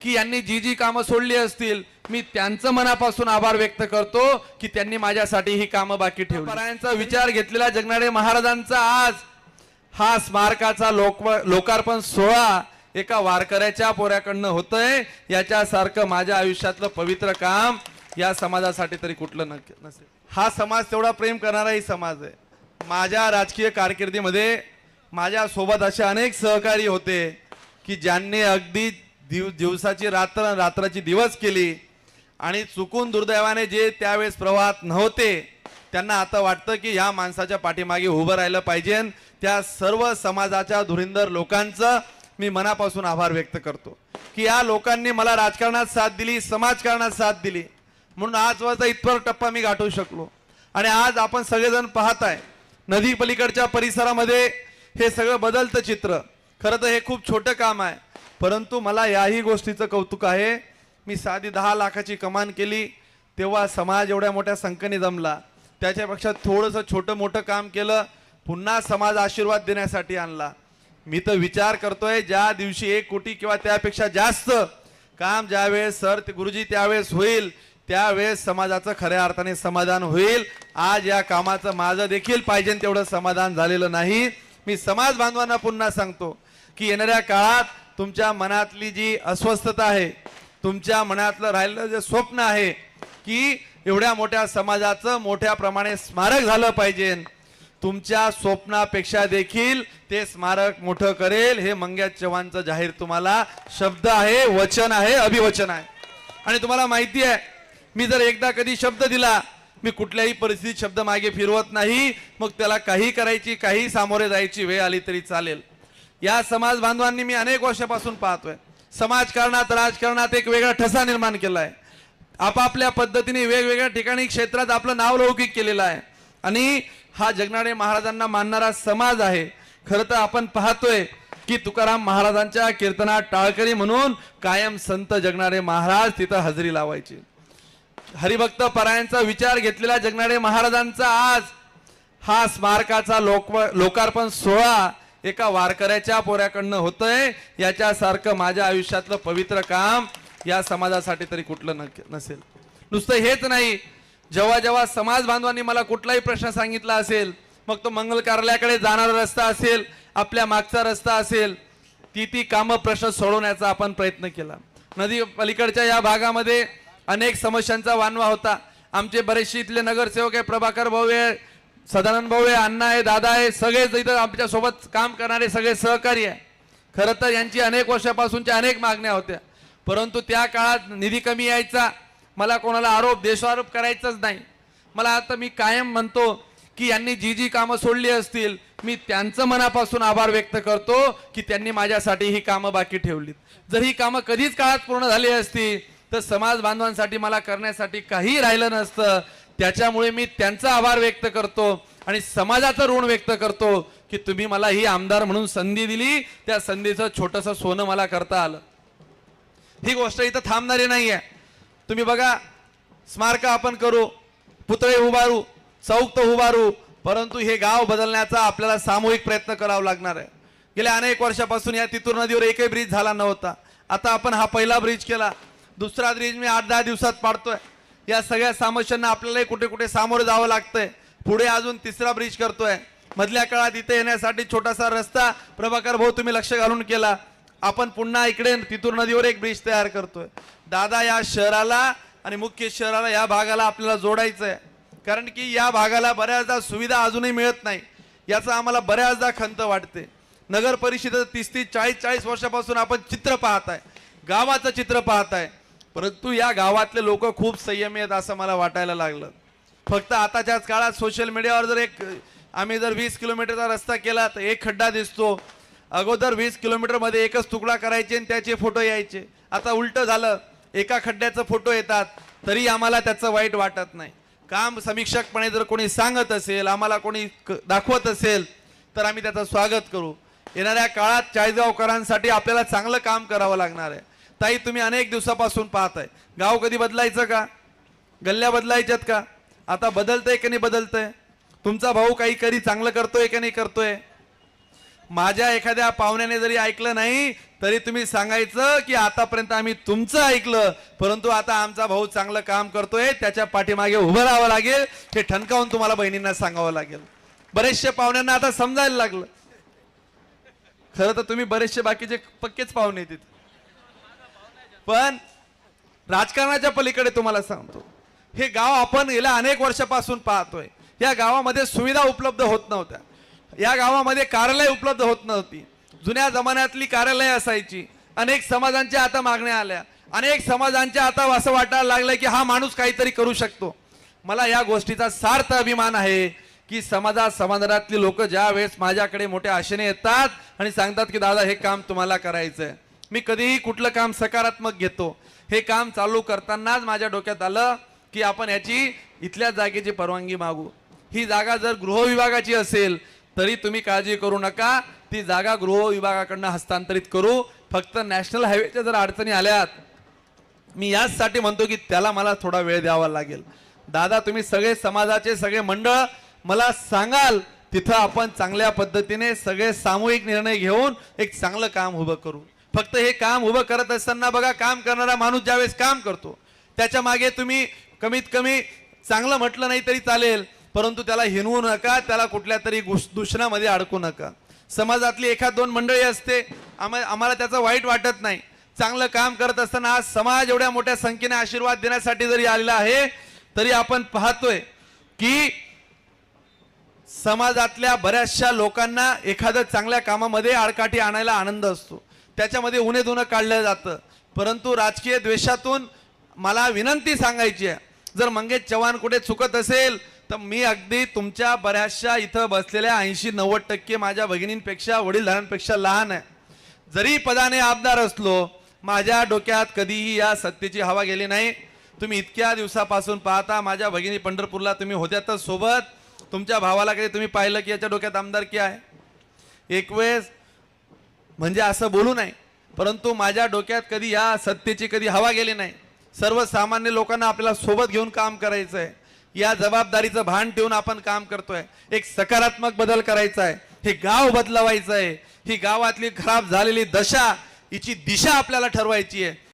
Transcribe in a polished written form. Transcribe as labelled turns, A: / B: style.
A: की यांनी जी जी कामं सोडली असतील मी त्यांचं मनापासून आभार व्यक्त करतो की त्यांनी माझ्यासाठी ही कामं बाकी ठेवली। परायांचा विचार घेतलेला जगनाडे महाराजांचा आज हा स्मारकाचा लोकार्पण सोहळा एका वारकऱ्याच्या पोऱ्याकडनं होतंय, याच्यासारखं माझ्या आयुष्यातलं पवित्र काम या समाजासाठी तरी कुठलं नसेल। हा समाज तेवढा प्रेम करणाराही समाज आहे। माझ्या राजकीय कारकिर्दीमध्ये माझ्या सोबत असे अनेक सहकारी होते की ज्यांनी अगदी दिवसाची रात्र रात्राची दिवस केली आणि चुकून दुर्दैवाने जे त्यावेळेस प्रवाहात नव्हते त्यांना आता वाटतं की ह्या माणसाच्या पाठीमागे उभं राहिलं पाहिजे। त्या सर्व समाजाच्या धुरींदर लोकांचं मी मनापासून आभार व्यक्त करतो की या लोकांनी मला राजकारणात साथ दिली, समाजकारणात साथ दिली, म्हणून आजवरचा इथपर्यंत टप्पा मी गाठवू शकलो। आणि आज आपण सगळेजण पाहताय नदी पलीकडच्या परिसरामध्ये हे सगळं बदलतं चित्र। खरं तर हे खूप छोटं काम आहे, परंतु मला याही गोष्टीचं कौतुक आहे। मी साधी 10 लाखाची कमान केली तेव्हा समाज एवढ्या मोठ्या संख्येने जमला, त्याच्यापेक्षा थोडंसं छोटं मोठं काम केलं, पुन्हा समाज आशीर्वाद देण्यासाठी आणला। मी तर विचार करतोय ज्या दिवशी 1 कोटी किंवा त्यापेक्षा जास्त काम ज्यावेळेस सर ते गुरुजी त्यावेळेस होईल त्यावेळेस समाजाचं खऱ्या अर्थाने समाधान होईल। आज या कामाचं माझं देखील पाहिजे तेवढं समाधान झालेलं नाही। मी समाज बांधवांना पुन्हा सांगतो की येणाऱ्या काळात तुमच्या मनातली जी अस्वस्थता आहे, तुमच्या मनातलं राहिलेलं जे स्वप्न आहे की एवढ्या मोठ्या समाजाचं मोठ्या प्रमाणे स्मारक झालं पाहिजे, तुमच्या स्वप्नापेक्षा देखील ते स्मारक मोठं करेल हे मंग्या चव्हाणचं जाहीर तुम्हाला शब्द आहे, वचन आहे, अभिवचन आहे। आणि तुम्हाला माहिती आहे मी जर एकदा कधी शब्द दिला मी कुठल्याही परिस्थितीत शब्द मागे फिरवत नाही, मग त्याला काही करायची काही सामोरे जायची वेळ आली तरी चालेल। या समाज बांधवांनी मी अनेक वर्षापासून पाहतोय समाजकारणात राजकारणात एक वेगळा ठसा निर्माण केलाय, आपापल्या पद्धतीने वेगवेगळ्या ठिकाणी क्षेत्रात आपलं नाव लौकिक केलेलं आहे आणि हा जगनाडे महाराजांना मानणारा समाज आहे। खरं तर आपण पाहतोय की तुकाराम महाराजांच्या कीर्तनात टाळकरी म्हणून कायम संत जगनाडे महाराज तिथं हजेरी लावायचे। हरिभक्त परायांचा विचार घेतलेला जगनाडे महाराजांचा आज हा स्मारकाचा लोकार्पण सोहळा एका वारकऱ्याच्या पोऱ्याकडनं होतंय, याच्यासारखं माझ्या आयुष्यातलं पवित्र काम या समाजासाठी तरी कुठलं नसेल। नुसतं हेच नाही, जेव्हा जेव्हा समाज बांधवांनी मला कुठलाही प्रश्न सांगितला असेल, मग तो मंगल कार्यालयाकडे जाणारा रस्ता असेल, आपल्या मागचा रस्ता असेल, ती कामं प्रश्न सोडवण्याचा आपण प्रयत्न केला। नदी पलीकडच्या या भागामध्ये अनेक समस्यांचा वानवा होता। आमचे बरेचसे इथले नगरसेवक आहे, प्रभाकर भाऊ आहे, सदानंद भाऊ आहे, अण्णा आहे, दादा आहे, सगळेच इथं आमच्या सोबत काम करणारे सगळे सहकारी आहे। खरं तर यांची अनेक वर्षापासूनच्या अनेक मागण्या होत्या, परंतु त्या काळात निधी कमी यायचा, मला कोणाला आरोप देशारोप करायचाच नाही। मला आता मी कायम म्हणतो की यांनी जी जी कामं सोडली असतील मी त्यांचं मनापासून आभार व्यक्त करतो की त्यांनी माझ्यासाठी ही कामं बाकी ठेवलीत। जर ही कामं कधीच काळात पूर्ण झाली असती तर समाज बांधवांसाठी मला करण्यासाठी काही राहिलं नसतं। त्याच्यामुळे मी त्यांचा आभार व्यक्त करतो आणि समाजाचं ऋण व्यक्त करतो की तुम्ही मला ही आमदार म्हणून संधी दिली, त्या संधीचं छोटंसं सोनं मला करता आलं। ही गोष्ट इथं थांबणारी नाही आहे। तुम्ही बघा स्मारक आपण करू, पुतळे उभारू, चौक तर उभारू, परंतु हे गाव बदलण्याचा आपल्याला सामूहिक प्रयत्न करावा लागणार आहे। गेल्या अनेक वर्षापासून या तितूर नदीवर एकही ब्रिज झाला नव्हता, आता आपण हा पहिला ब्रिज केला, दुसरा ब्रिज मी 8-10 दिवसात पाडतोय। या सगळ्या समस्यांना आपल्याला कुठे कुठे सामोरे जावं लागतंय, पुढे अजून तिसरा ब्रिज करतोय। मधल्या काळात इथे येण्यासाठी छोटासा रस्ता प्रभाकर भाऊ तुम्ही लक्ष घालून केला, आपण पुन्हा इकडे तितूर नदीवर एक ब्रिज तयार करतोय। दादा या शहराला आणि मुख्य शहराला या भागाला आपल्याला जोडायचं आहे, कारण की या भागाला बऱ्याचदा सुविधा अजूनही मिळत नाही, याचा आम्हाला बऱ्याचदा खंत वाटते। नगर परिषदेचं 30-40 वर्षापासून आपण चित्र पाहताय, गावाचं चित्र पाहताय, परंतु या गावातले लोक खूप संयमी आहेत असं मला वाटायला लागलं। फक्त आताच्याच काळात सोशल मीडियावर जर आम्ही जर 20 किलोमीटरचा रस्ता केला तर एक खड्डा दिसतो, अगोदर 20 किलोमीटरमध्ये एकच तुकडा करायचे आणि त्याचे फोटो यायचे, आता उलटं झालं, एका खड्ड्याचं फोटो येतात तरी आम्हाला त्याचं वाईट वाटत नाही। काम समीक्षकपणे जर कोणी सांगत असेल, आम्हाला कोणी दाखवत असेल तर आम्ही त्याचं स्वागत करू। येणाऱ्या काळात चाळीसगावकरांसाठी आपल्याला चांगलं काम करावं लागणार आहे। ताई तुम्ही अनेक दिवसापासून पाहताय गाव कधी बदलायचं का, गल्ल्या बदलायच्यात का, आता बदलतंय की नाही बदलतंय, तुमचा भाऊ काही चांगलं करतोय की नाही करतोय। माझ्या एखाद्या पाहुण्याने जरी ऐकलं नाही तरी तुम्ही सांगायचं की आतापर्यंत आम्ही तुमचं ऐकलं, परंतु आता आमचा भाऊ चांगलं काम करतोय, त्याच्या पाठीमागे उभं राहावं लागेल, हे ठणकावून तुम्हाला बहिणींना सांगावं लागेल. बरेचशे पाहुण्यांना आता समजायला लागलं. खरं तर तुम्ही बरेचसे बाकीचे पक्केच पाहुणे तिथे, पण राजकारणाच्या पलीकडे तुम्हाला सांगतो, हे गाव आपण गेल्या अनेक वर्षापासून पाहतोय. या गावामध्ये सुविधा उपलब्ध होत नव्हत्या, या गावामध्ये कार्यालय उपलब्ध होत नव्हती. जुन्या जमान्यातली कार्यालय असायची. अनेक समाजांच्या आता मागण्या आल्या, अनेक समाजांच्या आता असं वाटायला लागलं की हा माणूस काहीतरी करू शकतो. मला या गोष्टीचा सार्थ अभिमान आहे की समाजातली लोक ज्या वेळेस माझ्याकडे मोठ्या आशेने येतात आणि सांगतात की दादा हे काम तुम्हाला करायचंय, मी कधीही कुठलं काम सकारात्मक घेतो. हे काम चालू करतानाच माझ्या डोक्यात आलं की आपण याची इथल्या जागेची परवानगी मागू. ही जागा जर गृह विभागाची असेल तरी तुम्ही काळजी करू नका, ती जागा गृह विभागाकडनं हस्तांतरित करू. फक्त नॅशनल हायवेच्या जर अडचणी आल्यात, मी याचसाठी म्हणतो की त्याला मला थोडा वेळ द्यावा लागेल. दादा तुम्ही सगळे समाजाचे सगळे मंडळ मला सांगाल, तिथं आपण चांगल्या पद्धतीने सगळे सामूहिक निर्णय घेऊन एक चांगलं काम उभं करू. फक्त हे काम उभं करत असताना बघा, काम करणारा माणूस ज्यावेळेस काम करतो त्याच्या मागे तुम्ही कमीत कमी चांगलं म्हटलं नाही तरी चालेल, परंतु त्याला हिनवू नका, त्याला कुठल्या तरी दूषणामध्ये अडकू नका. समाजातली एखाद दोन मंडळी असते, आम्हाला त्याचं वाईट वाटत नाही. चांगलं काम करत असताना आज समाज एवढ्या मोठ्या संख्येने आशीर्वाद देण्यासाठी जरी आलेला आहे तरी आपण पाहतोय की समाजातल्या बऱ्याचशा लोकांना एखाद्या चांगल्या कामामध्ये आडकाठी आणायला आनंद असतो, त्याच्यामध्ये उणे धुणं काढलं जातं. परंतु राजकीय द्वेषातून मला विनंती सांगायची आहे, जर मंगेश चव्हाण कुठे चुकत असेल तर मी अगदी तुमच्या बऱ्याचशा इथं बसलेल्या 80-90% माझ्या भगिनींपेक्षा वडीलधाऱ्यांपेक्षा लहान आहे. जरी पदाने आमदार असलो, माझ्या डोक्यात कधीही या सत्तेची हवा गेली नाही. तुम्ही इतक्या दिवसापासून पाहता, माझ्या भगिनी पंढरपूरला तुम्ही होत्यातच सोबत. तुमच्या भावाला कधी तुम्ही पाहिलं की याच्या डोक्यात आमदारकी आहे? एक वेळेस म्हणजे असं बोलू नाही, परंतु माझ्या डोक्यात कधी या सत्तेची कधी हवा गेली नाही. सर्वसामान्य लोकांना आपल्याला सोबत घेऊन काम करायचं आहे, या जबाबदारीचं भान ठेवून आपण काम करतोय. एक सकारात्मक बदल करायचा आहे, हे गाव बदलवायचं आहे, ही गावातली खराब झालेली दशा हिची दिशा आपल्याला ठरवायची आहे.